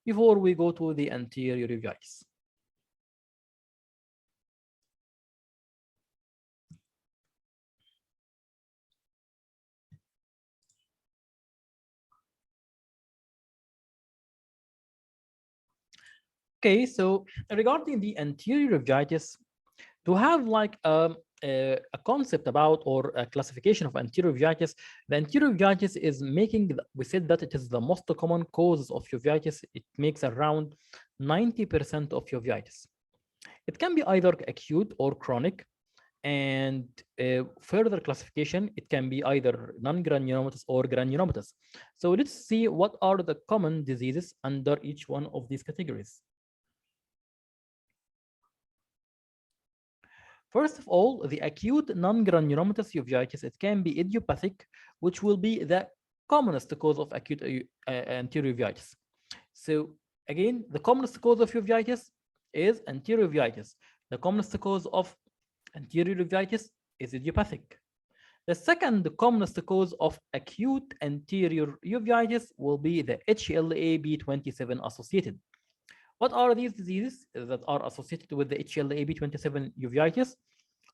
before we go to the anterior uveitis. Okay, so regarding the anterior uveitis, to have like a concept about or a classification of anterior uveitis, the anterior uveitis is making, we said that it is the most common cause of uveitis. It makes around 90% of uveitis. It can be either acute or chronic, and further classification, it can be either non-granulomatous or granulomatous. So let's see what are the common diseases under each one of these categories. First of all, the acute non-granulomatous uveitis, it can be idiopathic, which will be the commonest cause of acute anterior uveitis. So again, the commonest cause of uveitis is anterior uveitis. The commonest cause of anterior uveitis is idiopathic. The second commonest cause of acute anterior uveitis will be the HLA-B27 associated. What are these diseases that are associated with the HLA-B27 uveitis?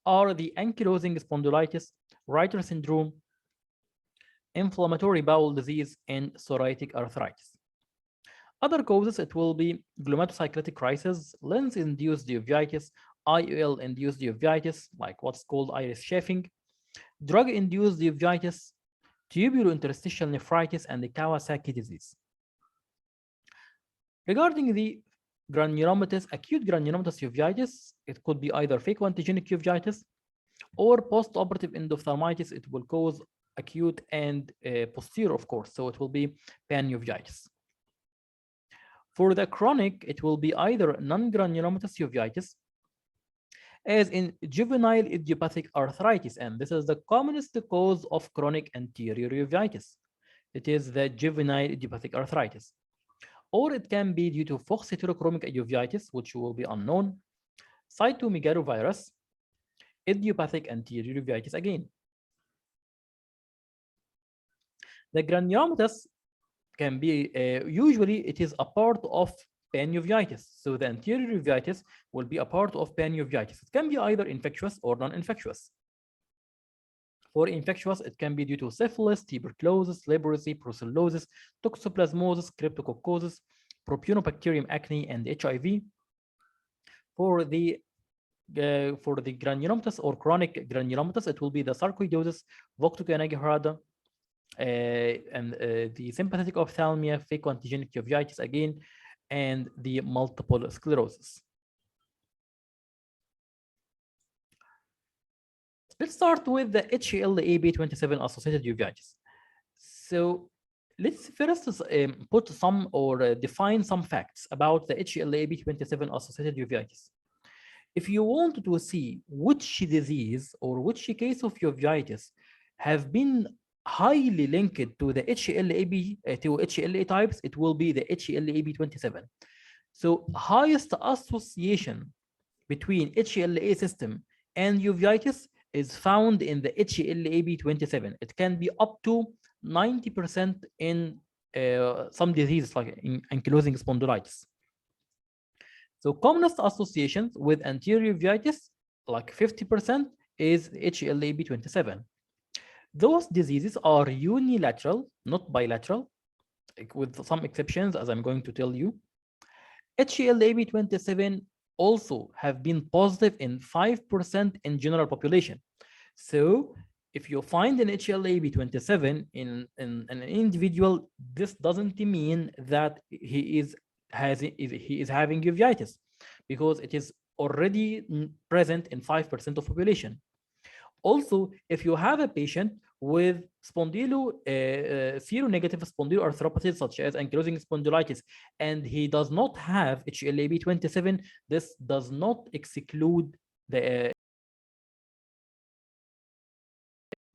Are the ankylosing spondylitis, Reiter syndrome, inflammatory bowel disease, and psoriatic arthritis. Other causes, it will be glomerulocyclitic crisis, lens-induced uveitis, IOL-induced uveitis, like what's called iris chafing, drug-induced uveitis, tubulointerstitial nephritis, and the Kawasaki disease. Regarding the granulomatous, acute granulomatous uveitis, it could be either phacoantigenic uveitis or post-operative endophthalmitis. It will cause acute and posterior, of course, so it will be panuveitis. For the chronic, it will be either non-granulomatous uveitis, as in juvenile idiopathic arthritis, and this is the commonest cause of chronic anterior uveitis. It is the juvenile idiopathic arthritis. Or it can be due to Fox heterochromic uveitis, which will be unknown, cytomegalovirus, idiopathic anterior uveitis again. The granulomatous can be, usually it is a part of panuveitis. So the anterior uveitis will be a part of panuveitis. It can be either infectious or non-infectious. For infectious, it can be due to syphilis, tuberculosis, leprosy, brucellosis, toxoplasmosis, cryptococcosis, propionibacterium acne, and HIV. For the granulomatous or chronic granulomatous, it will be the sarcoidosis, Voctocanaga and the sympathetic ophthalmia, phacoantigenic uveitis again, and the multiple sclerosis. Let's start with the HLA-B27 associated uveitis. So let's first put some or define some facts about the HLA-B27 associated uveitis. If you want to see which disease or which case of uveitis have been highly linked to the HLA-B to HLA types, it will be the HLA-B27. So highest association between HLA system and uveitis is found in the HLA-B27. It can be up to 90% in some diseases like in ankylosing spondylitis. So commonest associations with anterior uveitis, like 50%, is HLA-B27. Those diseases are unilateral, not bilateral, with some exceptions, as I'm going to tell you. HLA-B27 also have been positive in 5% in general population. So if you find an HLA-B27 in an individual, this doesn't mean that he is having uveitis, because it is already present in 5% of population. Also, if you have a patient with seronegative spondyloarthropathy, such as ankylosing spondylitis, and he does not have HLA-B27, this does not exclude the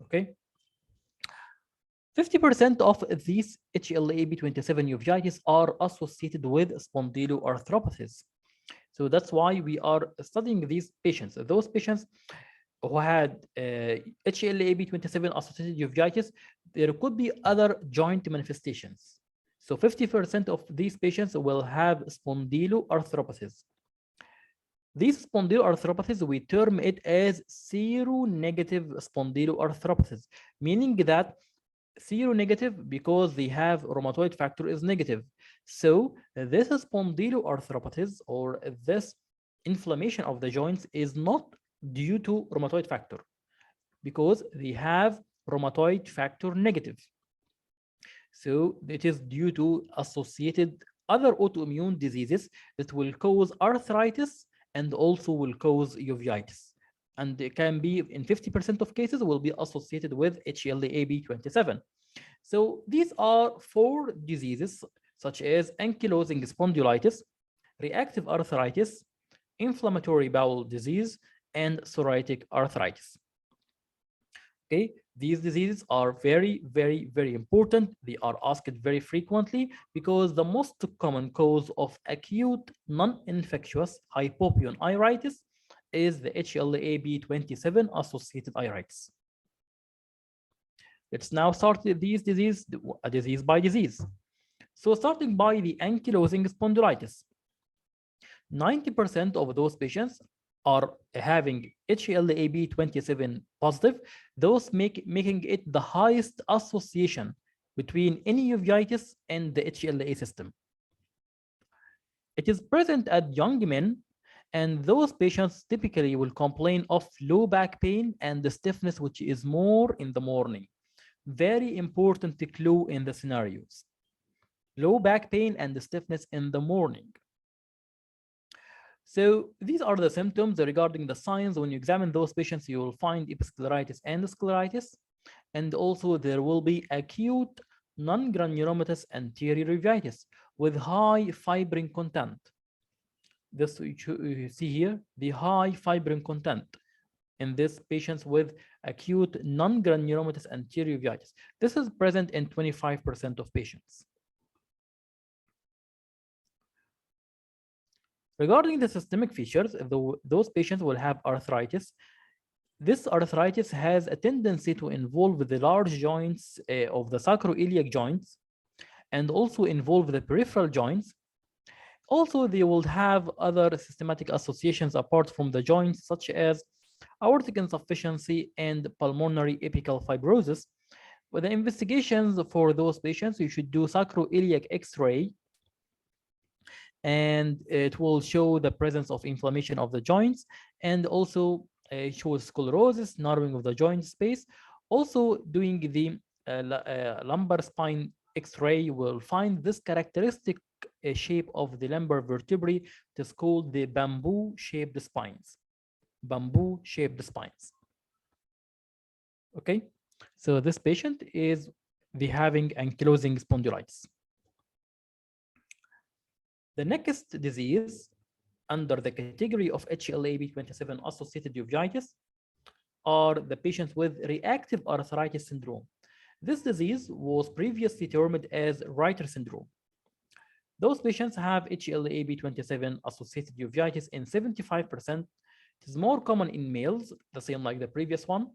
okay. 50% of these HLA-B27 uveitis are associated with spondyloarthropathies. So that's why we are studying these patients. Those patients who had HLA-B27 associated uveitis, there could be other joint manifestations. So 50% of these patients will have spondyloarthropathies. These spondyloarthropathies, we term it as seronegative spondyloarthropathies, meaning that seronegative because they have rheumatoid factor is negative. So this spondyloarthropathies or this inflammation of the joints is not due to rheumatoid factor because they have rheumatoid factor negative. So it is due to associated other autoimmune diseases that will cause arthritis and also will cause uveitis. And it can be in 50% of cases will be associated with HLA-AB27. So these are 4 diseases such as ankylosing spondylitis, reactive arthritis, inflammatory bowel disease, and psoriatic arthritis. Okay, these diseases are very, very, very important. They are asked very frequently because the most common cause of acute non-infectious hypopion iritis is the HLA-AB27 associated iritis. Let's now start these diseases, disease by disease. So starting by the ankylosing spondylitis, 90% of those patients are having HLA-AB27 positive, those making it the highest association between any uveitis and the HLA system. It is present at young men, and those patients typically will complain of low back pain and the stiffness, which is more in the morning. Very important clue in the scenarios. Low back pain and the stiffness in the morning. So these are the symptoms regarding the signs. When you examine those patients, you will find episcleritis and scleritis. And also there will be acute non-granulomatous anterior uveitis with high fibrin content. This you see here, the high fibrin content in these patients with acute non-granulomatous anterior uveitis. This is present in 25% of patients. Regarding the systemic features, those patients will have arthritis. This arthritis has a tendency to involve the large joints of the sacroiliac joints and also involve the peripheral joints. Also, they will have other systematic associations apart from the joints, such as aortic insufficiency and pulmonary apical fibrosis. With the investigations for those patients, you should do sacroiliac X-ray, and it will show the presence of inflammation of the joints and also shows sclerosis, narrowing of the joint space. Also, doing the lumbar spine X-ray will find this characteristic shape of the lumbar vertebrae. It is called the bamboo-shaped spines. Bamboo-shaped spines. Okay, so this patient is having ankylosing spondylitis. The next disease under the category of HLA-AB27 associated uveitis are the patients with reactive arthritis syndrome. This disease was previously termed as Reiter syndrome. Those patients have HLA-AB27 associated uveitis in 75%. It is more common in males, the same like the previous one,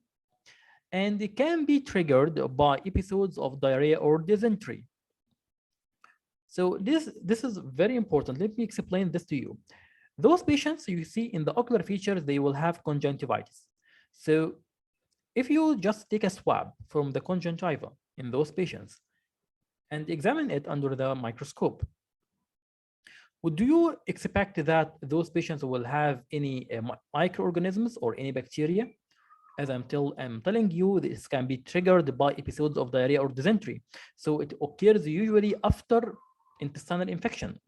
and it can be triggered by episodes of diarrhea or dysentery. So this is very important. Let me explain this to you. Those patients you see in the ocular features, they will have conjunctivitis. So if you just take a swab from the conjunctiva in those patients and examine it under the microscope, would you expect that those patients will have any microorganisms or any bacteria? As I'm telling you, this can be triggered by episodes of diarrhea or dysentery. So it occurs usually after intestinal infection,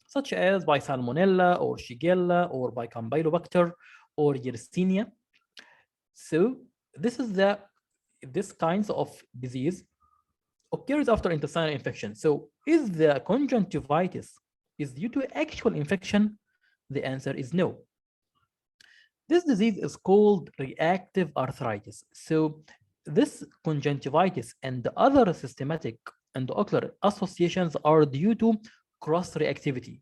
such as by Salmonella or Shigella or by Campylobacter or Yersinia. So this kinds of disease occurs after intestinal infection. So is the conjunctivitis is due to actual infection? The answer is no. This disease is called reactive arthritis. So this conjunctivitis and the other systematic and ocular associations are due to cross-reactivity.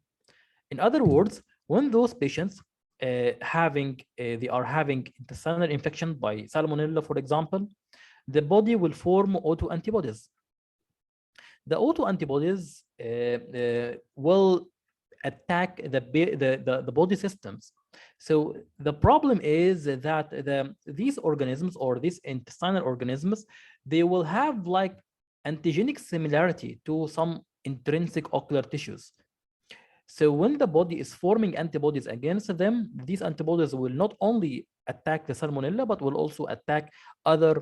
In other words, when those patients they are having intestinal infection by Salmonella, for example, the body will form autoantibodies. The autoantibodies will attack the body systems. So the problem is that these organisms or these intestinal organisms, they will have like antigenic similarity to some intrinsic ocular tissues. So when the body is forming antibodies against them, these antibodies will not only attack the salmonella, but will also attack other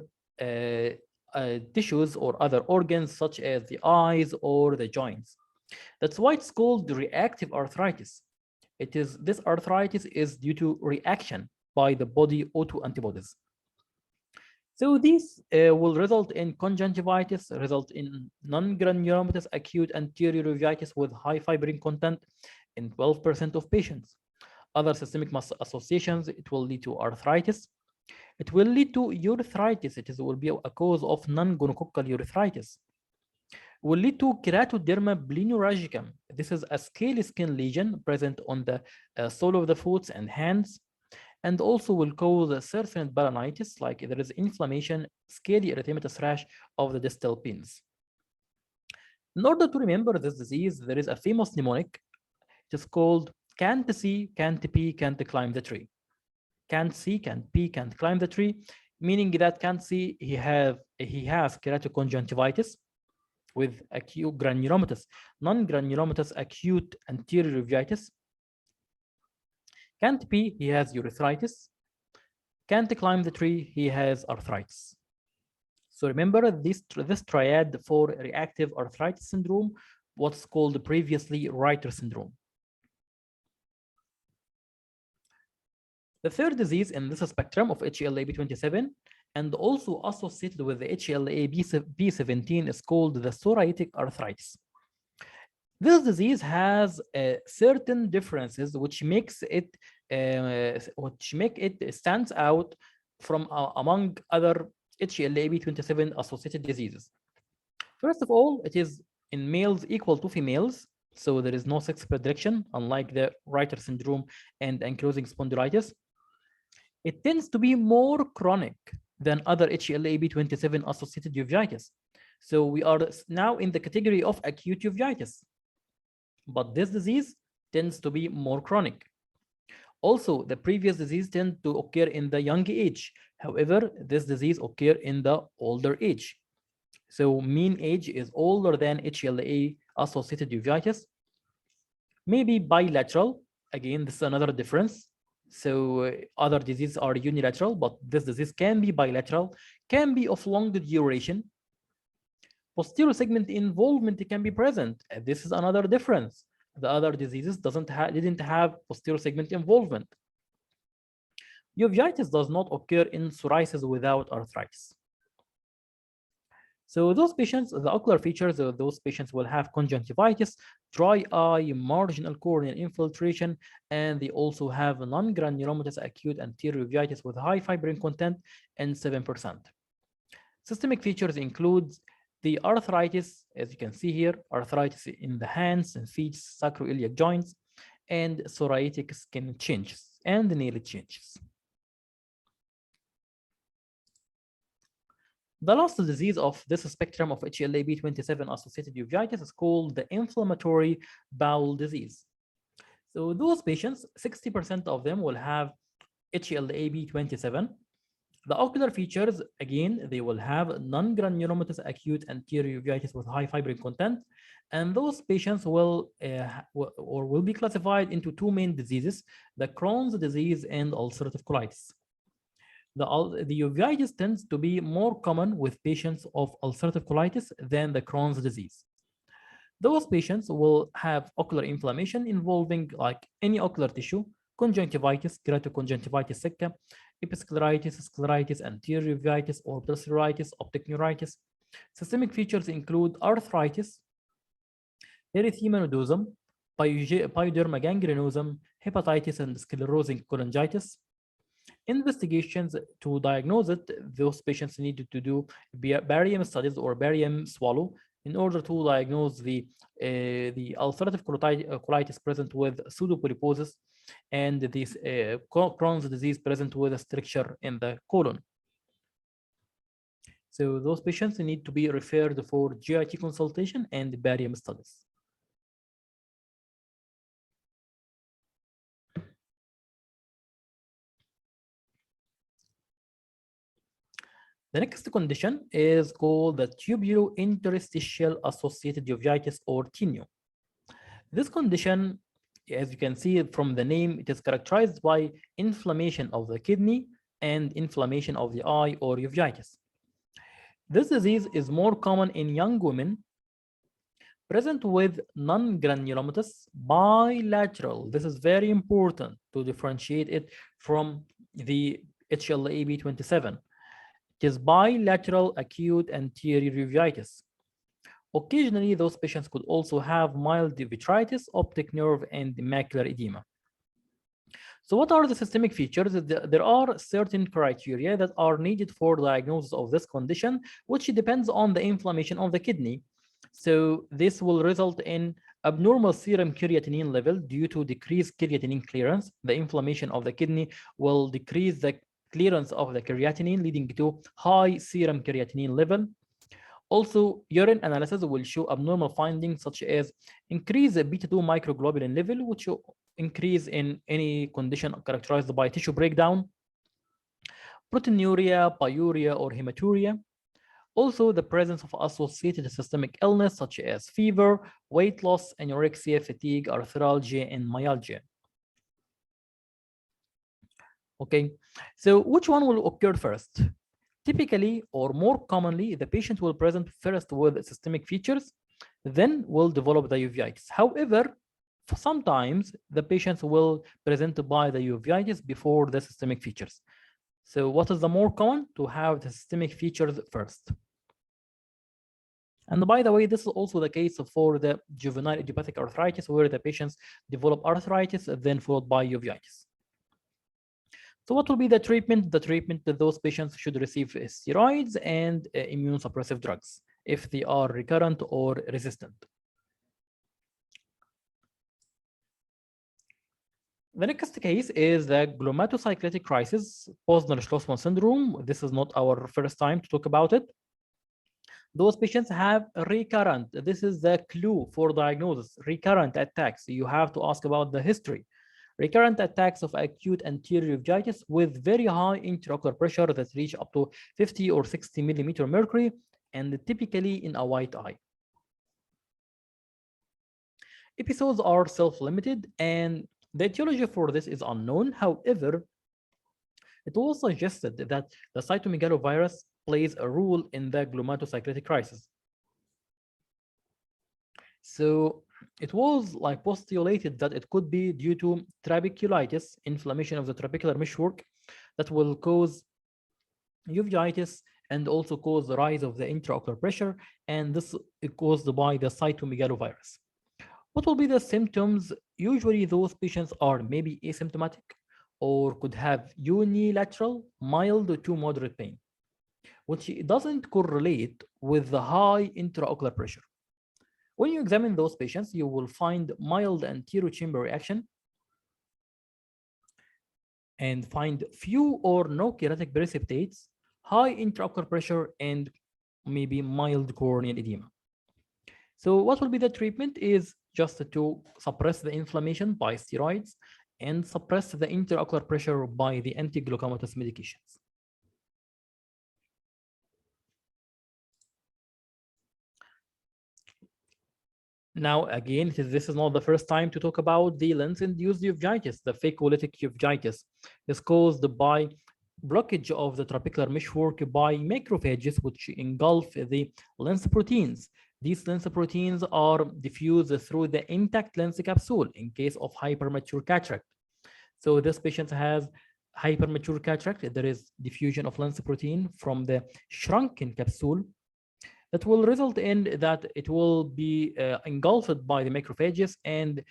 tissues or other organs, such as the eyes or the joints. That's why it's called reactive arthritis. This arthritis is due to reaction by the body autoantibodies. So these will result in conjunctivitis, result in non-granulomatous acute anterior uveitis with high fibrin content in 12% of patients. Other systemic associations, it will lead to arthritis. It will lead to urethritis. Will be a cause of non-gonococcal urethritis. Will lead to keratoderma blenoragicum. This is a scaly skin lesion present on the sole of the foot and hands, and also will cause cercinate balanitis, like there is inflammation, scaly erythematous rash of the distal pins. In order to remember this disease, there is a famous mnemonic. It is called can't see, can't pee, can't climb the tree. Can't see, can't pee, can't climb the tree, meaning that can't see, he has keratoconjunctivitis with acute granulomatous, non-granulomatous acute anterior uveitis. Can't pee, he has urethritis. Can't climb the tree, he has arthritis. So remember this triad for reactive arthritis syndrome, what's called previously Reiter syndrome. The third disease in this spectrum of HLA-B27 and also associated with the HLA-B17 is called the psoriatic arthritis. This disease has certain differences which make it stands out from among other HLA-B27 associated diseases. First of all, it is in males equal to females, so there is no sex predilection, unlike the Reiter syndrome and ankylosing spondylitis. It tends to be more chronic than other HLA-B27 associated uveitis. So we are now in the category of acute uveitis. But this disease tends to be more chronic. Also, the previous disease tends to occur in the young age. However, this disease occurs in the older age. So mean age is older than HLA-associated uveitis. Maybe bilateral. Again, this is another difference. So other diseases are unilateral, but this disease can be bilateral, can be of long duration. Posterior segment involvement can be present. This is another difference. The other diseases didn't have posterior segment involvement. Uveitis does not occur in psoriasis without arthritis. So those patients, the ocular features of those patients will have conjunctivitis, dry eye, marginal corneal infiltration, and they also have non-granulomatous acute anterior uveitis with high fibrin content and 7%. Systemic features include the arthritis, as you can see here, arthritis in the hands and feet, sacroiliac joints, and psoriatic skin changes and nail changes. The last disease of this spectrum of HLA-B27 associated uveitis is called the inflammatory bowel disease. So those patients, 60% of them will have HLA-B27. The ocular features, again, they will have non-granulomatous acute anterior uveitis with high fibrin content, and those patients will be classified into two main diseases: the Crohn's disease and ulcerative colitis. The uveitis tends to be more common with patients of ulcerative colitis than the Crohn's disease. Those patients will have ocular inflammation involving like any ocular tissue, conjunctivitis, keratoconjunctivitis sicca, episcleritis, scleritis, anterior uveitis, orbital scleritis, optic neuritis. Systemic features include arthritis, erythema nodosum, pyoderma gangrenosum, hepatitis, and sclerosing cholangitis. Investigations to diagnose it, those patients needed to do barium studies or barium swallow in order to diagnose the ulcerative colitis present with pseudopolyposis and this Crohn's disease present with a stricture in the colon. So those patients need to be referred for GIT consultation and barium studies. The next condition is called the tubulointerstitial associated uveitis or TINU. This condition, as you can see from the name, it is characterized by inflammation of the kidney and inflammation of the eye or uveitis. This disease is more common in young women present with non-granulomatous bilateral. This is very important to differentiate it from the HLA-B27. It is bilateral acute anterior uveitis. Occasionally, those patients could also have mild vitritis, optic nerve, and macular edema. So what are the systemic features? There are certain criteria that are needed for diagnosis of this condition, which depends on the inflammation of the kidney. So this will result in abnormal serum creatinine level due to decreased creatinine clearance. The inflammation of the kidney will decrease the clearance of the creatinine, leading to high serum creatinine level. Also, urine analysis will show abnormal findings such as increased beta-2 microglobulin level, which will increase in any condition characterized by tissue breakdown, proteinuria, pyuria, or hematuria. Also, the presence of associated systemic illness such as fever, weight loss, anorexia, fatigue, arthralgia, and myalgia. Okay, so which one will occur first? Typically, or more commonly, the patient will present first with systemic features, then will develop the uveitis. However, sometimes the patients will present by the uveitis before the systemic features. So what is the more common? To have the systemic features first. And by the way, this is also the case for the juvenile idiopathic arthritis, where the patients develop arthritis, then followed by uveitis. So what will be the treatment? The treatment that those patients should receive steroids and immune suppressive drugs if they are recurrent or resistant. The next case is the glomerulocyclitic crisis, Posner-Schlossman syndrome. This is not our first time to talk about it. Those patients have recurrent, this is the clue for diagnosis, recurrent attacks. You have to ask about the history. Recurrent attacks of acute anterior uveitis with very high intraocular pressure that reach up to 50 or 60 millimeter mercury, and typically in a white eye. Episodes are self-limited, and the etiology for this is unknown. However, it was suggested that the cytomegalovirus plays a role in the glomerulocyclitic crisis. So it was like postulated that it could be due to trabeculitis, inflammation of the trabecular meshwork, that will cause uveitis and also cause the rise of the intraocular pressure, and this is caused by the cytomegalovirus. What will be the symptoms? Usually those patients are maybe asymptomatic or could have unilateral mild to moderate pain, which doesn't correlate with the high intraocular pressure. When you examine those patients, you will find mild anterior chamber reaction and find few or no keratotic precipitates, high intraocular pressure, and maybe mild corneal edema. So what will be the treatment is just to suppress the inflammation by steroids and suppress the intraocular pressure by the anti-glaucomatous medications. Now, again, this is not the first time to talk about the lens-induced uveitis. The phacolytic uveitis is caused by blockage of the trabecular meshwork by macrophages, which engulf the lens proteins. These lens proteins are diffused through the intact lens capsule in case of hypermature cataract. So this patient has hypermature cataract. There is diffusion of lens protein from the shrunken capsule that will result in that it will be engulfed by the macrophages and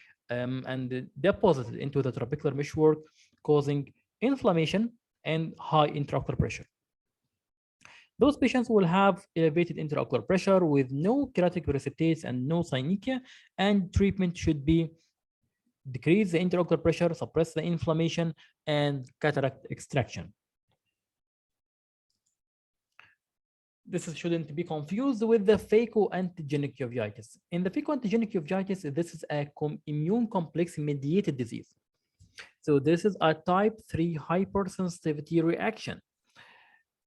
deposited into the trabecular meshwork, causing inflammation and high intraocular pressure. Those patients will have elevated intraocular pressure with no keratotic precipitates and no synechia, and treatment should be decrease the intraocular pressure, suppress the inflammation, and cataract extraction. Shouldn't be confused with the phacoantigenic uveitis. In the phacoantigenic uveitis, this is a immune complex mediated disease. So this is a type 3 hypersensitivity reaction.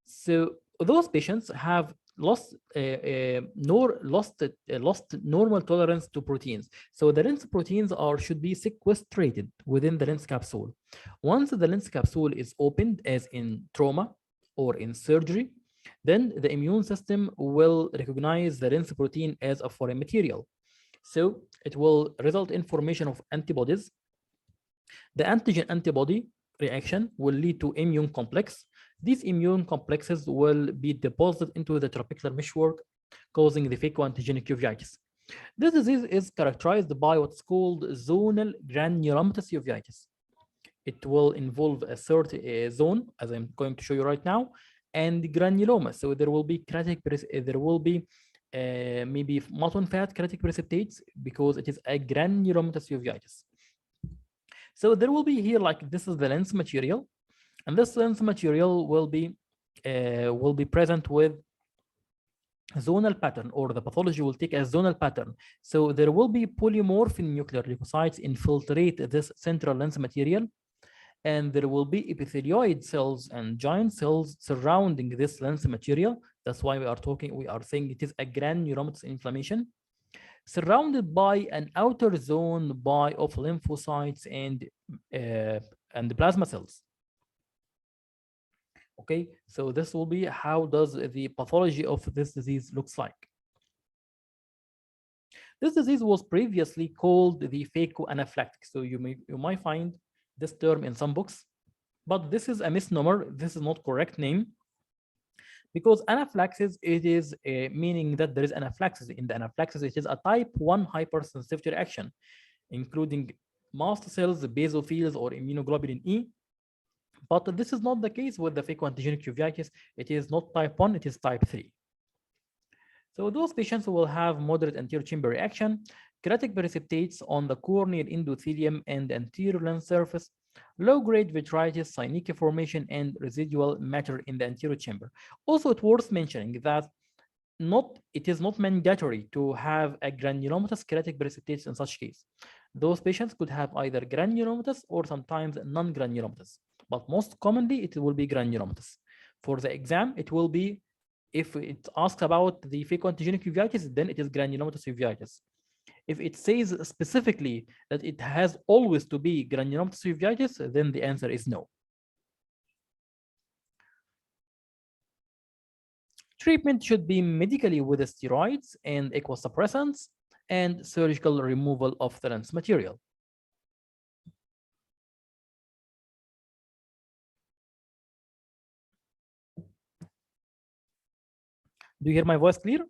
So those patients have lost normal tolerance to proteins. So the lens proteins should be sequestrated within the lens capsule. Once the lens capsule is opened, as in trauma or in surgery, then the immune system will recognize the lens protein as a foreign material. So it will result in formation of antibodies. The antigen antibody reaction will lead to immune complex. These immune complexes will be deposited into the trabecular meshwork, causing the phacoantigenic uveitis. This disease is characterized by what's called zonal granulomatous uveitis. It will involve a certain zone, as I'm going to show you right now, and granuloma. So there will be maybe mutton fat keratic precipitates because it is a granulomatous uveitis. So there will be here, like, this is the lens material, and this lens material will be present with zonal pattern, or the pathology will take a zonal pattern. So there will be polymorphin nuclear leukocytes infiltrate this central lens material, and there will be epithelioid cells and giant cells surrounding this lens material. That's why we are saying it is a granulomatous inflammation, surrounded by an outer zone of lymphocytes and plasma cells. Okay, so this will be how does the pathology of this disease looks like. This disease was previously called the phacoanaphylactic. So you might find this term in some books, but this is a misnomer. This is not correct name, because anaphylaxis, it is meaning that there is anaphylaxis. In the anaphylaxis, it is a type 1 hypersensitivity reaction, including mast cells, basophils, or immunoglobulin E. But this is not the case with the phacoantigenic uveitis. It is not type 1, it is type 3. So those patients will have moderate anterior chamber reaction, keratic precipitates on the corneal endothelium and anterior lens surface, low-grade vitritis, synechial formation, and residual matter in the anterior chamber. Also, it's worth mentioning that it is not mandatory to have a granulomatous keratic precipitates in such case. Those patients could have either granulomatous or sometimes non-granulomatous, but most commonly it will be granulomatous. For the exam, it will be, if it asks about the phacoantigenic uveitis, then it is granulomatous uveitis. If it says specifically that it has always to be granulomatous uveitis, then the answer is no. Treatment should be medically with steroids and equosuppressants and surgical removal of the lens material. Do you hear my voice clear?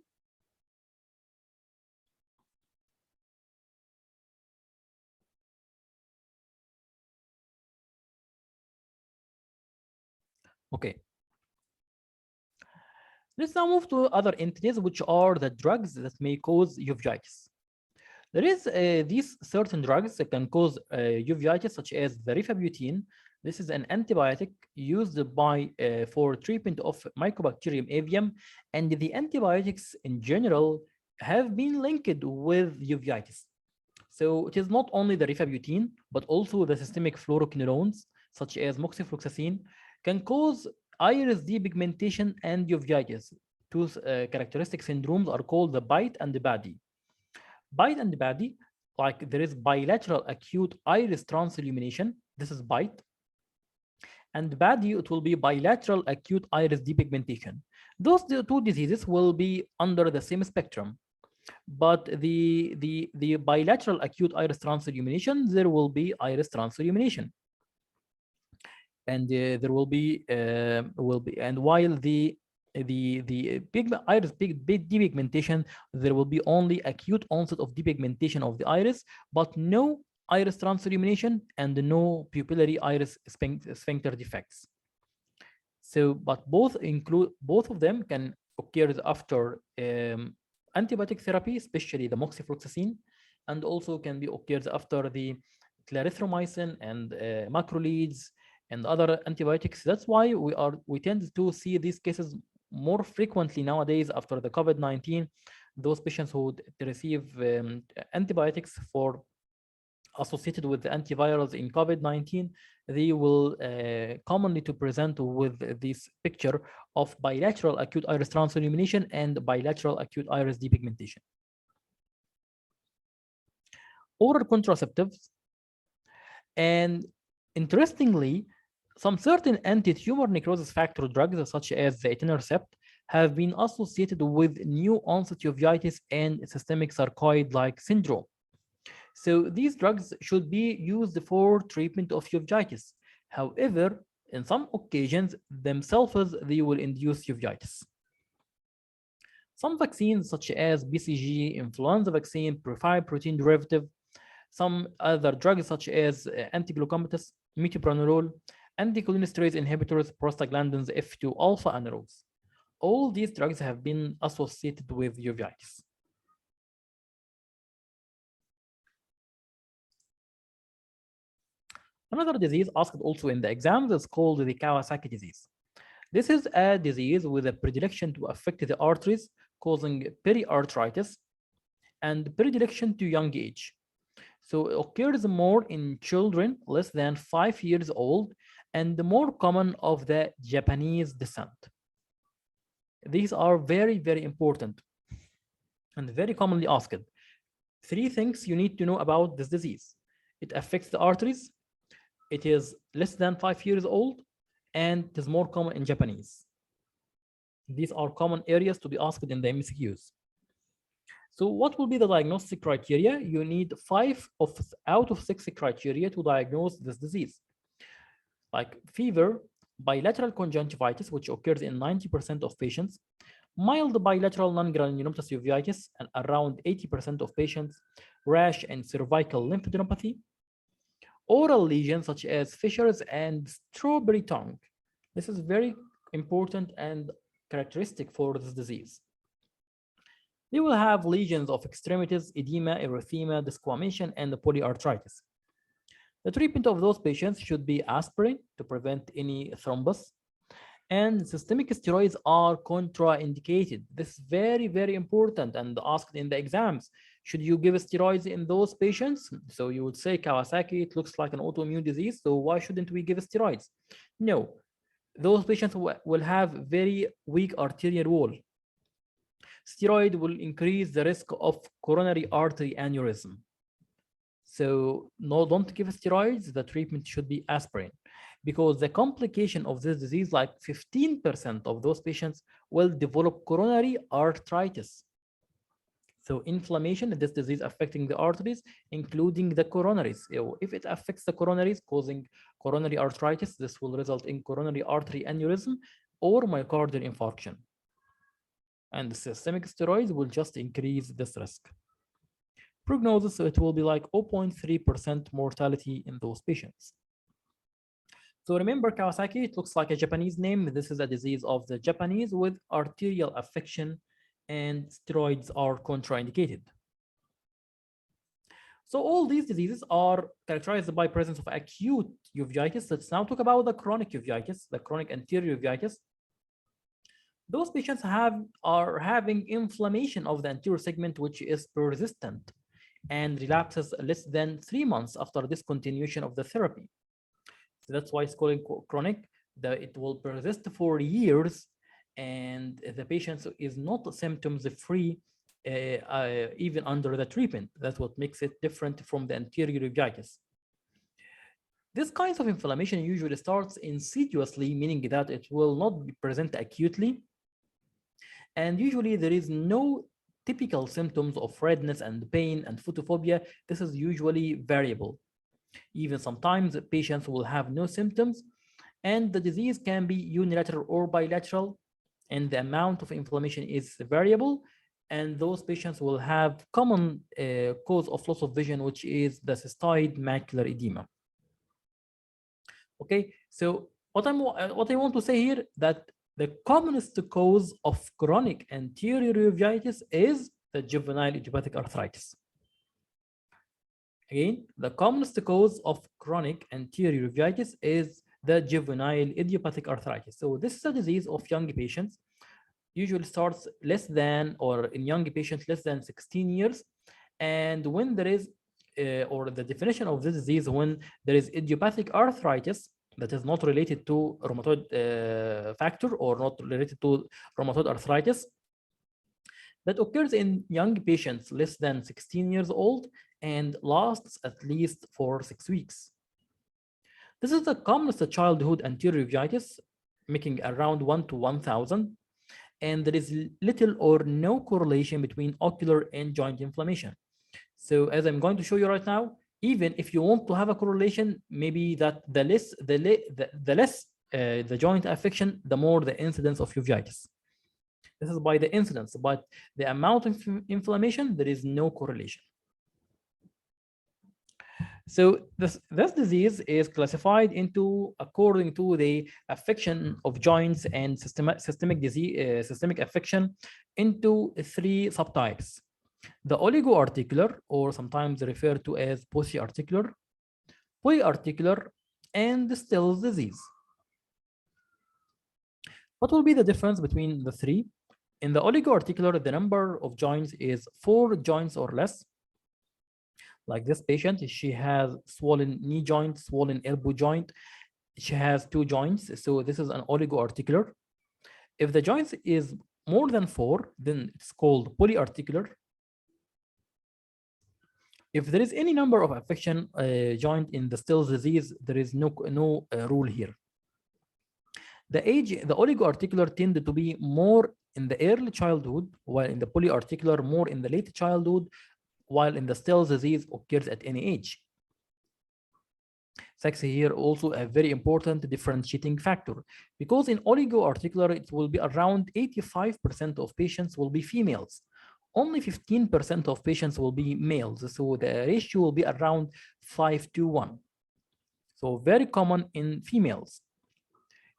Okay. Let's now move to other entities, which are the drugs that may cause uveitis. There is these certain drugs that can cause uveitis, such as the rifabutine. This is an antibiotic used for treatment of Mycobacterium avium, and the antibiotics in general have been linked with uveitis. So it is not only the rifabutine, but also the systemic fluoroquinolones, such as moxifloxacin, can cause iris depigmentation and uveitis. Two characteristic syndromes are called the bite and the badi. Bite and badi, like there is bilateral acute iris transillumination. This is bite. And badi, it will be bilateral acute iris depigmentation. Those two diseases will be under the same spectrum. But the bilateral acute iris transillumination, there will be iris transillumination. And there will be, and while the iris depigmentation, there will be only acute onset of depigmentation of the iris, but no iris transillumination and no pupillary iris sphincter defects. So, but both of them can occur after antibiotic therapy, especially the moxifloxacin, and also can be occurs after the clarithromycin and macrolides and other antibiotics. That's why we tend to see these cases more frequently nowadays after the COVID-19, those patients who receive antibiotics for associated with the antivirals in COVID-19, they will commonly to present with this picture of bilateral acute iris transillumination and bilateral acute iris depigmentation. Oral contraceptives, and interestingly, some certain anti-tumor necrosis factor drugs, such as the etanercept, have been associated with new onset uveitis and systemic sarcoid-like syndrome. So these drugs should be used for treatment of uveitis. However, in some occasions themselves, they will induce uveitis. Some vaccines, such as BCG, influenza vaccine, preferred protein derivative, some other drugs such as anti-glucomatous, metoprolol, anticholinesterase inhibitors, prostaglandins F2 alpha analogs. All these drugs have been associated with uveitis. Another disease asked also in the exams is called the Kawasaki disease. This is a disease with a predilection to affect the arteries, causing periarteritis and predilection to young age. So it occurs more in children less than 5 years old and more common of the Japanese descent. These are very, very important and very commonly asked. 3 things you need to know about this disease. It affects the arteries, it is less than 5 years old, and it is more common in Japanese. These are common areas to be asked in the MCQs. So what will be the diagnostic criteria? You need 5 out of 6 criteria to diagnose this disease. Like fever, bilateral conjunctivitis, which occurs in 90% of patients, mild bilateral non-granulomatous uveitis, and around 80% of patients, rash and cervical lymphadenopathy, oral lesions such as fissures and strawberry tongue. This is very important and characteristic for this disease. They will have lesions of extremities, edema, erythema, desquamation, and polyarthritis. The treatment of those patients should be aspirin to prevent any thrombus, and systemic steroids are contraindicated. This is very, very important and asked in the exams. Should you give steroids in those patients? So you would say Kawasaki, it looks like an autoimmune disease, so why shouldn't we give steroids? No, those patients will have very weak arterial wall. Steroid will increase the risk of coronary artery aneurysm. So no, don't give steroids. The treatment should be aspirin, because the complication of this disease, like 15% of those patients will develop coronary arthritis. So inflammation in this disease affecting the arteries, including the coronaries. If it affects the coronaries, causing coronary arthritis, this will result in coronary artery aneurysm or myocardial infarction. And the systemic steroids will just increase this risk. Prognosis, so it will be like 0.3% mortality in those patients. So remember Kawasaki, it looks like a Japanese name. This is a disease of the Japanese with arterial affection, and steroids are contraindicated. So all these diseases are characterized by presence of acute uveitis. Let's now talk about the chronic uveitis, the chronic anterior uveitis. Those patients are having inflammation of the anterior segment, which is persistent and relapses less than 3 months after discontinuation of the therapy. So that's why it's called chronic. It will persist for years, and the patient is not symptoms free even under the treatment. That's what makes it different from the anterior uveitis. This kind of inflammation usually starts insidiously, meaning that it will not be present acutely. And usually there is no typical symptoms of redness and pain and photophobia. This is usually variable. Even sometimes patients will have no symptoms, and the disease can be unilateral or bilateral, and the amount of inflammation is variable, and those patients will have common cause of loss of vision, which is the cystoid macular edema. Okay, so what I want to say here, that the commonest cause of chronic anterior uveitis is the juvenile idiopathic arthritis. Again, the commonest cause of chronic anterior uveitis is the juvenile idiopathic arthritis. So this is a disease of young patients usually starts less than, or in young patients less than 16 years. And when there is, or the definition of this disease, when there is idiopathic arthritis that is not related to rheumatoid factor, or not related to rheumatoid arthritis, that occurs in young patients less than 16 years old and lasts at least for 6 weeks. This is the commonest childhood anterior uveitis, making around 1 to 1,000, and there is little or no correlation between ocular and joint inflammation. So as I'm going to show you right now, even if you want to have a correlation, maybe that the less the joint affection, the more the incidence of uveitis. This is by the incidence, but the amount of inflammation, there is no correlation. So this disease is classified into according to the affection of joints and systemic disease, systemic affection, into 3 subtypes: the oligoarticular, or sometimes referred to as polyarticular, polyarticular, and the Still's disease. What will be the difference between the 3? In the oligoarticular, the number of joints is 4 joints or less. Like this patient, she has swollen knee joint, swollen elbow joint. She has 2 joints, so this is an oligoarticular. If the joints is more than 4, then it's called polyarticular. If there is any number of affection joint in the Still's disease, there is no rule here. The oligoarticular tend to be more in the early childhood, while in the polyarticular more in the late childhood, while in the Still's disease occurs at any age. Sex here also a very important differentiating factor, because in oligoarticular it will be around 85% of patients will be females. Only 15% of patients will be males, so the ratio will be around 5:1. So very common in females.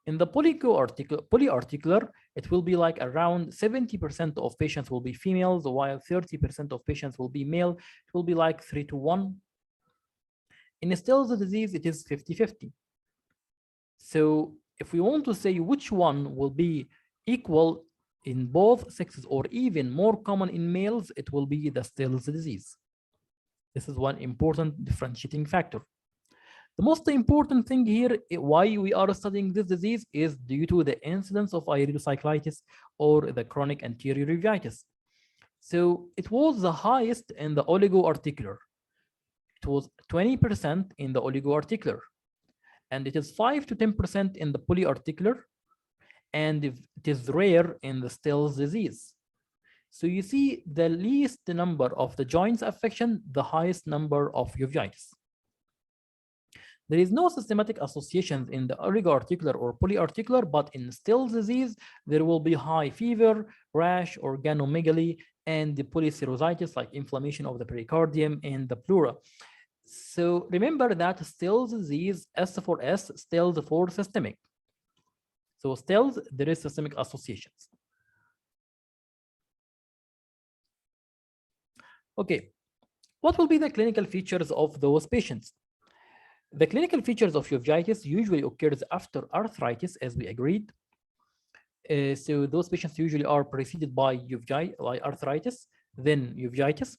In the polyarticular, it will be like around 70% of patients will be females, while 30% of patients will be male. It will be like 3:1. In Still's disease, it is 50-50. So if we want to say which one will be equal in both sexes or even more common in males, it will be the Still's disease. This is one important differentiating factor. The most important thing here, why we are studying this disease, is due to the incidence of iridocyclitis or the chronic anterior uveitis. So it was the highest in the oligoarticular. It was 20% in the oligoarticular, and it is 5 to 10% in the polyarticular, and it is rare in the Still's disease. So you see, the least number of the joints affection, the highest number of uveitis. There is no systematic associations in the oligoarticular or polyarticular, but in Still's disease, there will be high fever, rash, organomegaly, and the polyserositis, like inflammation of the pericardium and the pleura. So remember that Still's disease, S for S, Still's for systemic. So Still's, there is systemic associations. Okay, what will be the clinical features of those patients? The clinical features of uveitis usually occurs after arthritis, as we agreed. So those patients usually are preceded by arthritis, then uveitis.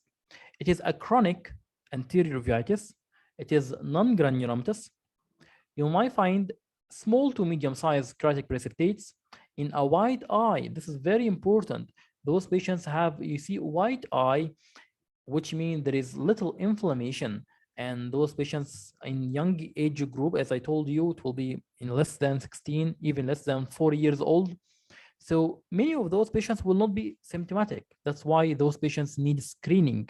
It is a chronic anterior uveitis. It is non-granulomatous. You might find small to medium-sized keratotic precipitates in a white eye. This is very important. Those patients have, you see, white eye, which means there is little inflammation. And those patients in young age group, as I told you, it will be in less than 16, even less than 4 years old. So many of those patients will not be symptomatic. That's why those patients need screening.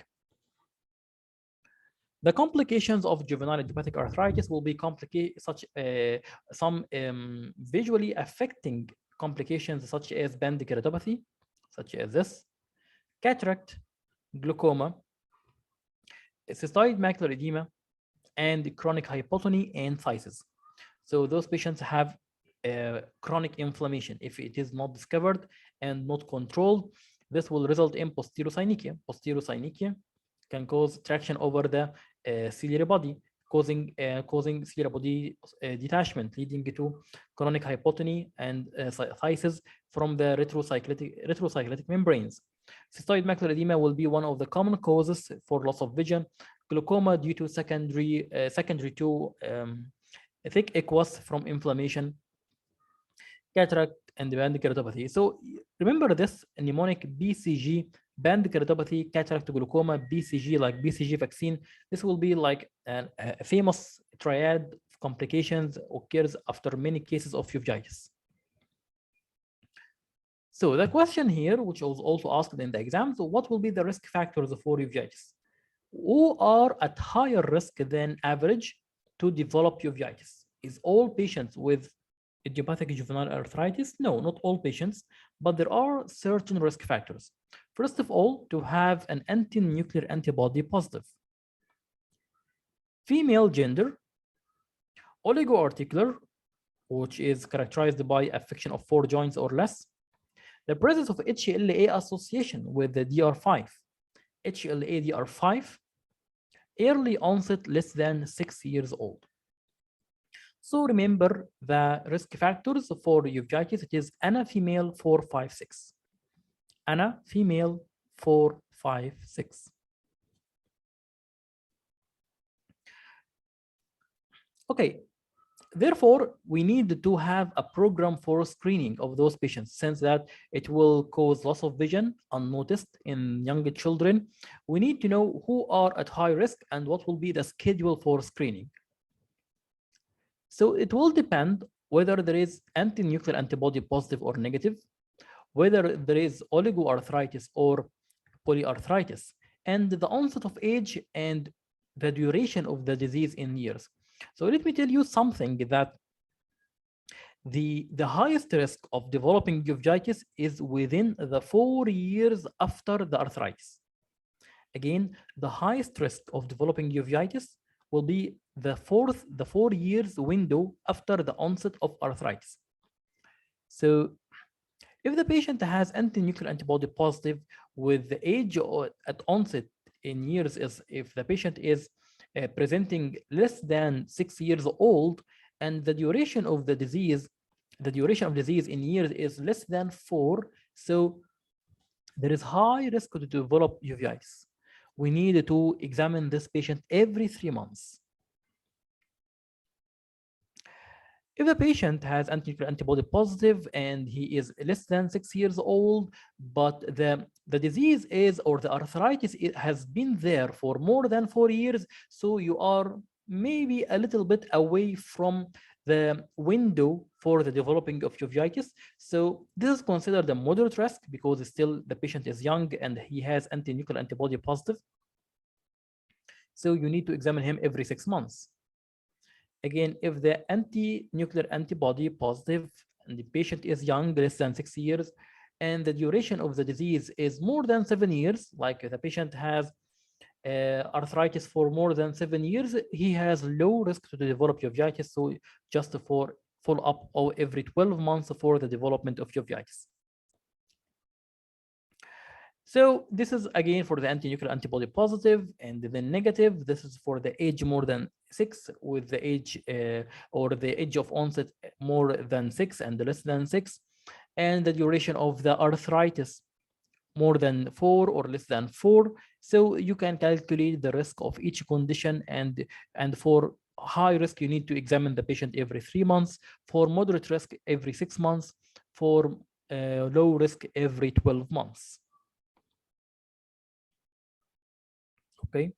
The complications of juvenile idiopathic arthritis will be some visually affecting complications, such as band keratopathy, such as this, cataract, glaucoma, cystoid macular edema, and chronic hypotony and phthisis. So those patients have chronic inflammation. If it is not discovered and not controlled, this will result in posterosynechia. Posterosynechia can cause traction over the ciliary body, causing ciliary body detachment, leading to chronic hypotony and phthisis from the retrocyclitic membranes. Cystoid macular edema will be one of the common causes for loss of vision. Glaucoma due to secondary to thick aqueous from inflammation, cataract, and band keratopathy. So remember this mnemonic: BCG, band keratopathy, cataract, glaucoma, BCG, like BCG vaccine. This will be like a famous triad of complications occurs after many cases of uveitis. So the question here, which was also asked in the exam, so what will be the risk factors for uveitis? Who are at higher risk than average to develop uveitis? Is all patients with idiopathic juvenile arthritis? No, not all patients, but there are certain risk factors. First of all, to have an anti-nuclear antibody positive. Female gender, oligoarticular, which is characterized by affection of 4 joints or less. The presence of HLA association with the DR5. HLA DR5, early onset less than 6 years old. So remember the risk factors for uveitis. It is ANA female 456. ANA female 456. Okay, therefore, we need to have a program for screening of those patients, since that it will cause loss of vision unnoticed in young children. We need to know who are at high risk and what will be the schedule for screening. So it will depend whether there is anti-nuclear antibody positive or negative, whether there is oligoarthritis or polyarthritis, and the onset of age and the duration of the disease in years. So let me tell you something, that the highest risk of developing uveitis is within the 4 years after the arthritis. Again, the highest risk of developing uveitis will be the 4 years window after the onset of arthritis. So if the patient has anti-nuclear antibody positive with the age at onset in years, is if the patient is presenting less than 6 years old, and the duration of disease in years is less than 4, so there is high risk to develop uveitis. We need to examine this patient every 3 months. If the patient has antibody positive and he is less than 6 years old, but the disease is, or the arthritis has been there for more than 4 years, so you are maybe a little bit away from the window for the developing of uveitis. So this is considered a moderate risk because still the patient is young and he has anti-nuclear antibody positive. So you need to examine him every 6 months. Again, if the anti-nuclear antibody positive and the patient is young, less than 6 years, and the duration of the disease is more than 7 years, like if the patient has arthritis for more than 7 years, he has low risk to develop uveitis. So just for follow up every 12 months for the development of uveitis. So this is again for the anti-nuclear antibody positive, and the negative, this is for the age more than 6 with the age or the age of onset more than 6 and less than 6, and the duration of the arthritis more than 4 or less than 4. So you can calculate the risk of each condition, and for high risk you need to examine the patient every 3 months, for moderate risk every 6 months, for low risk every 12 months. Okay.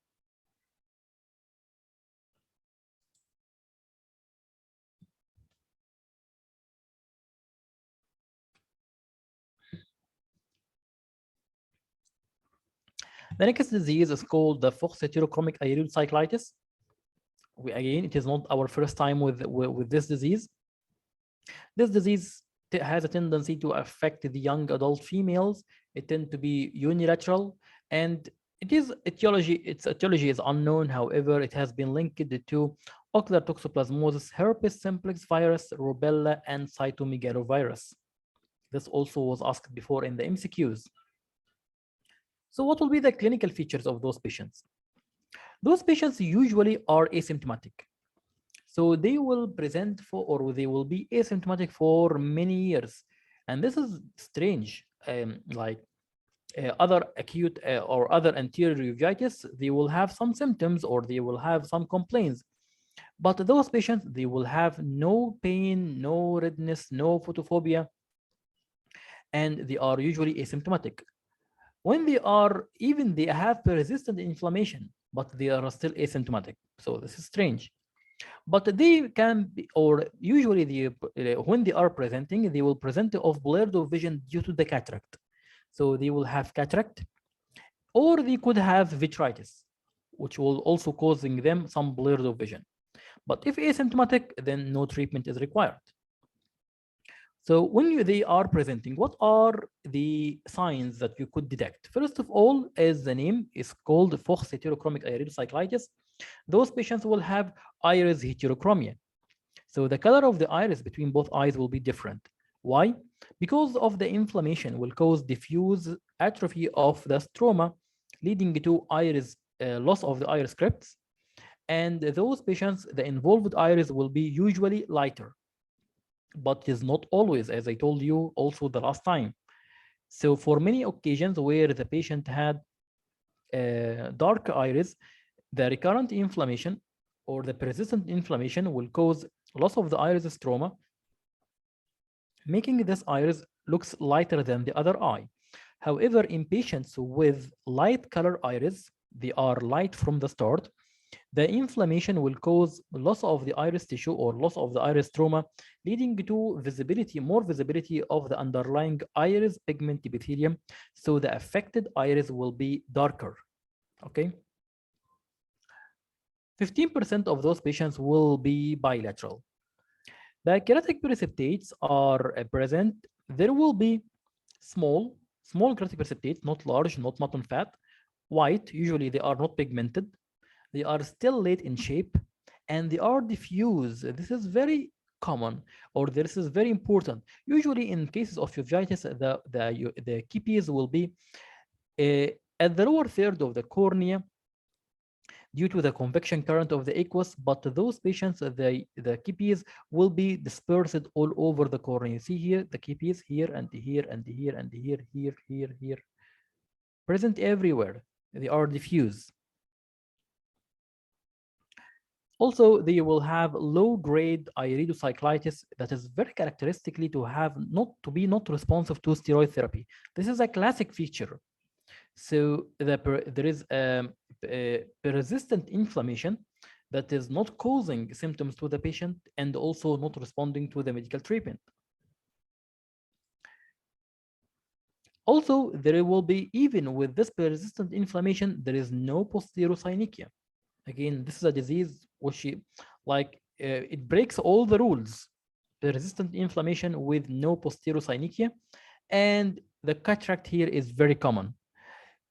The next disease is called the Fuchs heterochromic ileal cyclitis. Again, it is not our first time with this disease. This disease has a tendency to affect the young adult females. It tends to be unilateral, and its etiology is unknown. However, it has been linked to ocular toxoplasmosis, herpes simplex virus, rubella, and cytomegalovirus. This also was asked before in the MCQs. So what will be the clinical features of those patients? Those patients usually are asymptomatic. So they will present for, or they will be asymptomatic for many years. And this is strange. Like other acute or other anterior uveitis, they will have some symptoms or they will have some complaints. But those patients, they will have no pain, no redness, no photophobia, and they are usually asymptomatic. When they are, even they have persistent inflammation, but they are still asymptomatic. So this is strange. But they can be, or usually when they are presenting, they will present of blurred of vision due to the cataract. So they will have cataract, or they could have vitritis, which will also causing them some blurred of vision. But if asymptomatic, then no treatment is required. So when they are presenting, what are the signs that you could detect? First of all, as the name is called Fox heterochromic iridocyclitis, those patients will have iris heterochromia. So the color of the iris between both eyes will be different. Why? Because of the inflammation will cause diffuse atrophy of the stroma, leading to iris loss of the iris crypts. And those patients, the involved iris will be usually lighter, but is not always, as I told you also the last time. So for many occasions where the patient had dark iris, the recurrent inflammation or the persistent inflammation will cause loss of the iris stroma, making this iris looks lighter than the other eye. However, in patients with light color iris, they are light from the start, the inflammation will cause loss of the iris tissue or loss of the iris stroma, leading to visibility, more visibility of the underlying iris pigment epithelium. So the affected iris will be darker. Okay. 15% of those patients will be bilateral. The keratic precipitates are present. There will be small keratic precipitates, not large, not mutton fat, white. Usually they are not pigmented. They are still late in shape, and they are diffuse. This is very common, or this is very important. Usually in cases of uveitis, the kipes will be at the lower third of the cornea due to the convection current of the aqueous, but those patients, the kipes will be dispersed all over the cornea. You see here, the kipes here and here and here and here, present everywhere. They are diffuse. Also, they will have low-grade iridocyclitis that is very characteristically to have not responsive to steroid therapy. This is a classic feature. So there is a persistent inflammation that is not causing symptoms to the patient and also not responding to the medical treatment. Also, there will be, even with this persistent inflammation, there is no posterior synechia. Again, this is a disease which it breaks all the rules. Persistent inflammation with no posterior synechia, and the cataract here is very common.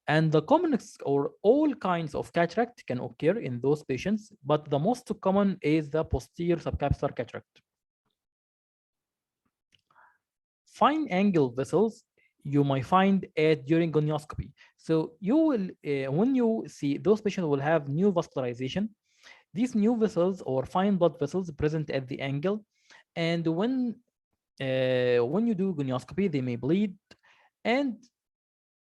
And the commonest or all kinds of cataract can occur in those patients, but the most common is the posterior subcapsular cataract. Fine angle vessels you might find during gonioscopy. So you will, when you see those patients will have new vascularization, these new vessels or fine blood vessels present at the angle, and when you do gonioscopy, they may bleed. And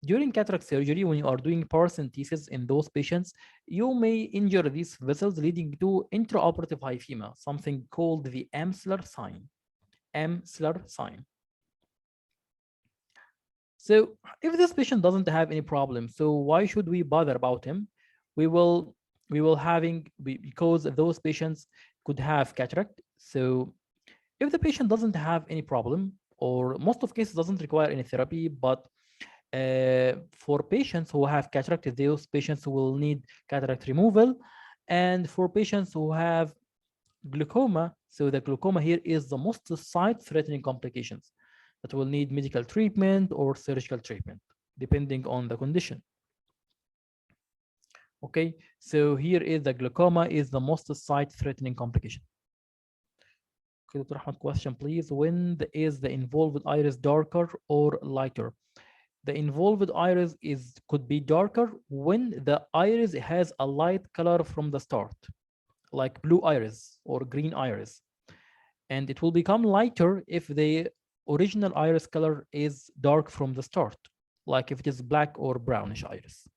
during cataract surgery, when you are doing paracentesis in those patients, you may injure these vessels, leading to intraoperative hyphema, something called the Amsler sign. Amsler sign. So if this patient doesn't have any problem, so why should we bother about him? We will having, because those patients could have cataract. So if the patient doesn't have any problem, or most of cases doesn't require any therapy, but for patients who have cataract, those patients will need cataract removal. And for patients who have glaucoma, so the glaucoma here is the most sight-threatening complications that will need medical treatment or surgical treatment, depending on the condition. Okay, so here is the glaucoma is the most sight-threatening complication. Okay, Dr. Ahmed, question please. When is the involved iris darker or lighter? the involved iris could be darker when the iris has a light color from the start, like blue iris or green iris. And it will become lighter if the original iris color is dark from the start, like if it is black or brownish iris.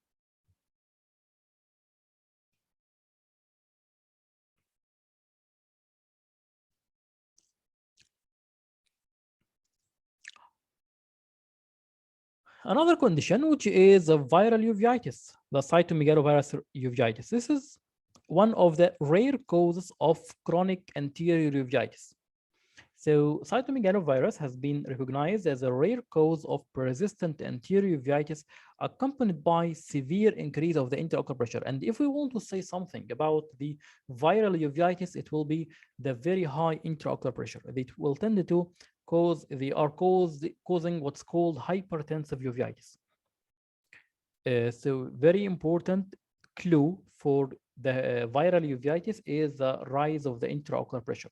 Another condition, which is a viral uveitis, the cytomegalovirus uveitis. This is one of the rare causes of chronic anterior uveitis. So cytomegalovirus has been recognized as a rare cause of persistent anterior uveitis accompanied by severe increase of the intraocular pressure. And if we want to say something about the viral uveitis, it will be the very high intraocular pressure. It will tend to causing what's called hypertensive uveitis. So very important clue for the viral uveitis is the rise of the intraocular pressure.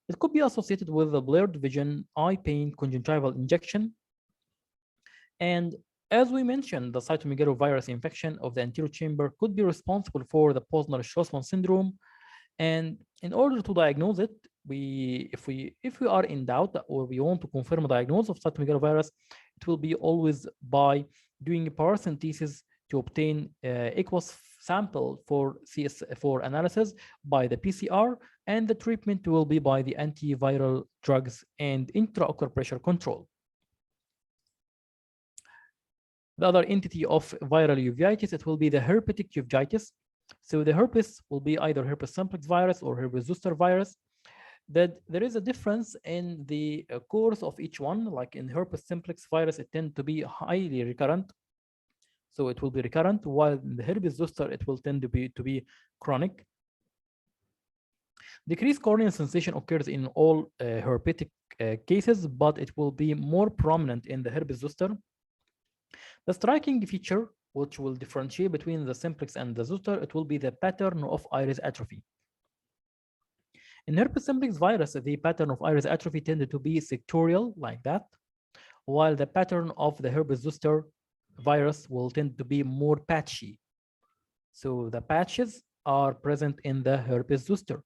It could be associated with the blurred vision, eye pain, conjunctival injection. And as we mentioned, the cytomegalovirus infection of the anterior chamber could be responsible for the Posner-Schwarzman syndrome. And in order to diagnose it, if we are in doubt or we want to confirm a diagnosis of cytomegalovirus, it will be always by doing a paracentesis to obtain aqueous sample for for analysis by the PCR, and the treatment will be by the antiviral drugs and intraocular pressure control. The other entity of viral uveitis, it will be the herpetic uveitis. So the herpes will be either herpes simplex virus or herpes zoster virus. That there is a difference in the course of each one. Like in herpes simplex virus, it tends to be highly recurrent, so it will be recurrent, while in the herpes zoster it will tend to be chronic. Decreased corneal sensation occurs in all herpetic cases, but it will be more prominent in the herpes zoster. The striking feature which will differentiate between the simplex and the zoster, it will be the pattern of iris atrophy. In herpes simplex virus, the pattern of iris atrophy tended to be sectorial like that, while the pattern of the herpes zoster virus will tend to be more patchy. So the patches are present in the herpes zoster.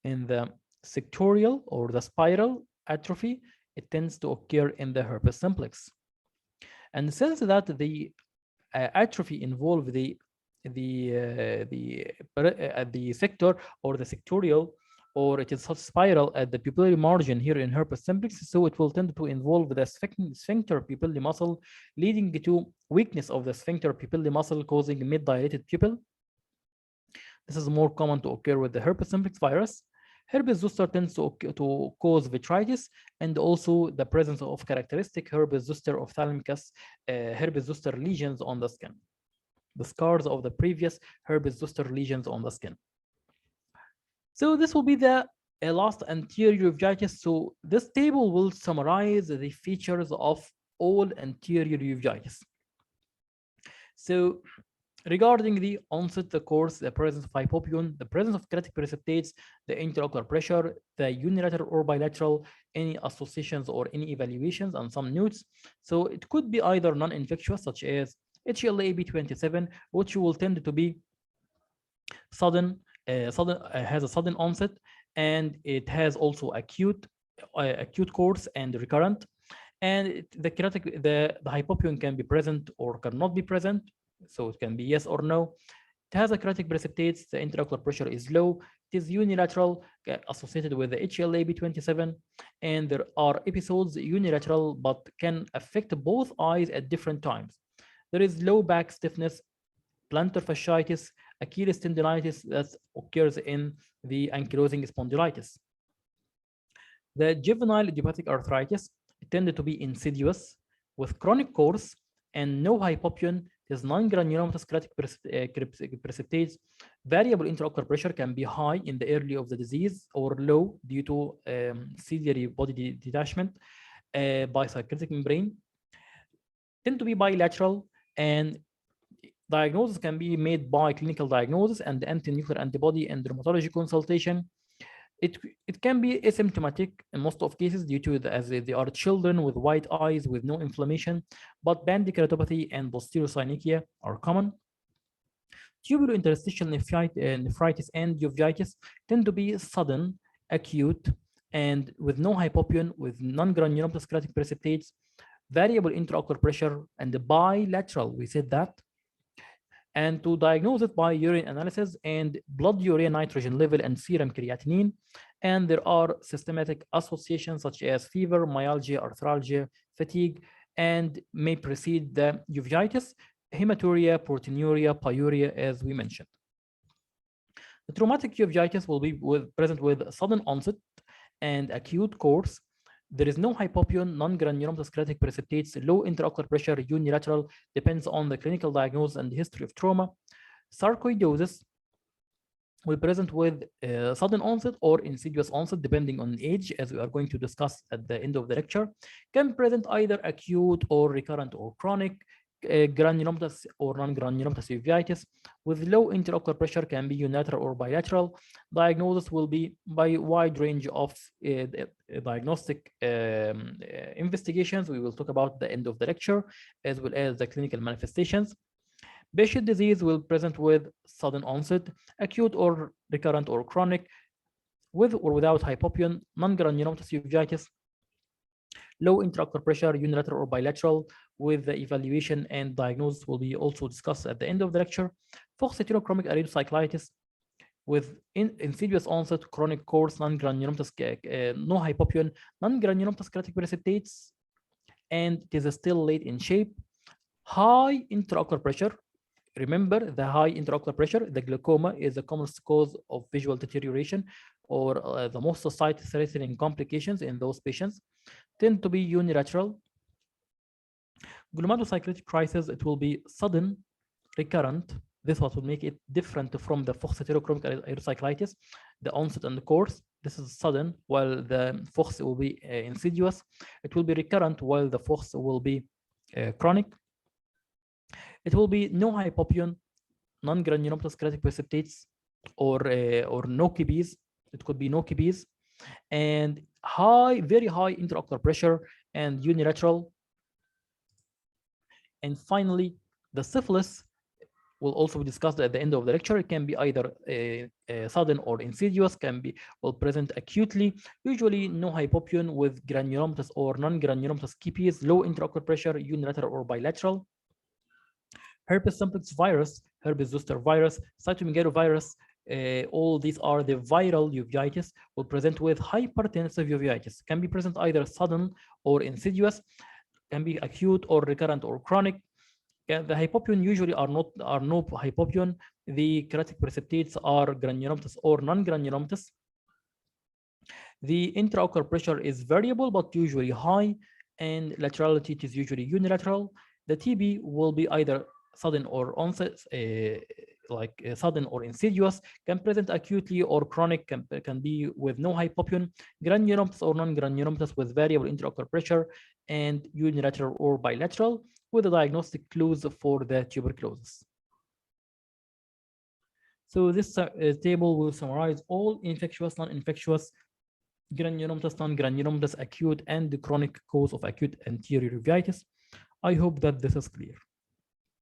In the sectorial or the spiral atrophy, it tends to occur in the herpes simplex. And since that the atrophy involve the sector or the sectorial, or it is spiral at the pupillary margin here in herpes simplex, so it will tend to involve the sphincter pupillary muscle, leading to weakness of the sphincter pupillary muscle, causing mid-dilated pupil. This is more common to occur with the herpes simplex virus. Herpes zoster tends to cause vitritis, and also the presence of characteristic herpes zoster ophthalmicus herpes zoster lesions on the skin, the scars of the previous herpes zoster lesions on the skin. So this will be the last anterior uveitis. So this table will summarize the features of all anterior uveitis. So regarding the onset, the course, the presence of hypopyon, the presence of keratotic precipitates, the intraocular pressure, the unilateral or bilateral, any associations or any evaluations, and some notes. So it could be either non-infectious, such as HLA-AB27, which will tend to be sudden, has a sudden onset, and it has also acute course and recurrent. And the hypopyon can be present or cannot be present. So it can be yes or no. It has a keratotic precipitates, the intraocular pressure is low, it is unilateral, associated with the HLA-AB27, and there are episodes unilateral but can affect both eyes at different times. There is low back stiffness, plantar fasciitis, Achilles tendonitis that occurs in the ankylosing spondylitis. The juvenile idiopathic arthritis tended to be insidious with chronic course and no hypopyon. Is non-granulomatous keratotic precipitates. Variable intraocular pressure can be high in the early of the disease or low due to ciliary body detachment by cyclic membrane. Tend to be bilateral, and diagnosis can be made by clinical diagnosis and anti-nuclear antibody and dermatology consultation. It, it can be asymptomatic in most of cases due to as they are children with white eyes with no inflammation, but band keratopathy and posterior synechiae are common. Tubulointerstitial nephritis and uveitis tend to be sudden, acute, and with no hypopyon, with non-granulomatous creatic precipitates, variable intraocular pressure, and bilateral. We said that. And to diagnose it by urine analysis and blood urea nitrogen level and serum creatinine. And there are systematic associations such as fever, myalgia, arthralgia, fatigue, and may precede the uveitis, hematuria, proteinuria, pyuria, as we mentioned. The traumatic uveitis will be present with sudden onset and acute course. There is no hypopyon, non-granulomatous creatic precipitates, low intraocular pressure, unilateral, depends on the clinical diagnosis and history of trauma. Sarcoidosis will present with sudden onset or insidious onset depending on age, as we are going to discuss at the end of the lecture. Can present either acute or recurrent or chronic, granulomatous or non-granulomatous uveitis with low intraocular pressure, can be unilateral or bilateral. Diagnosis will be by wide range of diagnostic investigations. We will talk about the end of the lecture, as well as the clinical manifestations. Behçet disease will present with sudden onset, acute or recurrent or chronic, with or without hypopyon, non-granulomatous uveitis, low intraocular pressure, unilateral or bilateral, with the evaluation and diagnosis will be also discussed at the end of the lecture. Fox heterochromic iridocyclitis with insidious onset, chronic course, non-granulomatous, no hypopyon, non-granulomatous creatic precipitates, and it is still late in shape. High intraocular pressure. Remember, the high intraocular pressure, the glaucoma, is the commonest cause of visual deterioration or the most sight-threatening complications in those patients. Tend to be unilateral. Glomerulocyclitic crisis, it will be sudden, recurrent. This is what will make it different from the Fox heterochromic iridocyclitis, the onset and the course. This is sudden, while the Fox will be insidious. It will be recurrent, while the Fox will be chronic. It will be no hypopyon, non-granulomatous creatic precipitates, or no KBs. It could be no KBs, and very high intraocular pressure and unilateral. And finally, the syphilis will also be discussed at the end of the lecture. It can be either sudden or insidious, will present acutely, usually no hypopyon with granulomatous or non-granulomatous KPs, low intraocular pressure, unilateral or bilateral. Herpes simplex virus, herpes zoster virus, cytomegalovirus, all these are the viral uveitis, will present with hypertensive uveitis. Can be present either sudden or insidious, can be acute or recurrent or chronic. The hypopyon usually are no hypopyon. The creatic precipitates are granulomatous or non-granulomatous. The intraocular pressure is variable but usually high, and laterality it is usually unilateral. The TB will be either sudden or onset, sudden or insidious, can present acutely or chronic, can be with no hypopyon, granulomatous or non-granulomatous with variable intraocular pressure, and unilateral or bilateral, with the diagnostic clues for the tuberculosis. So this table will summarize all infectious, non-infectious, granulomatous, non-granulomatous, acute, and chronic cause of acute anterior uveitis. I hope that this is clear.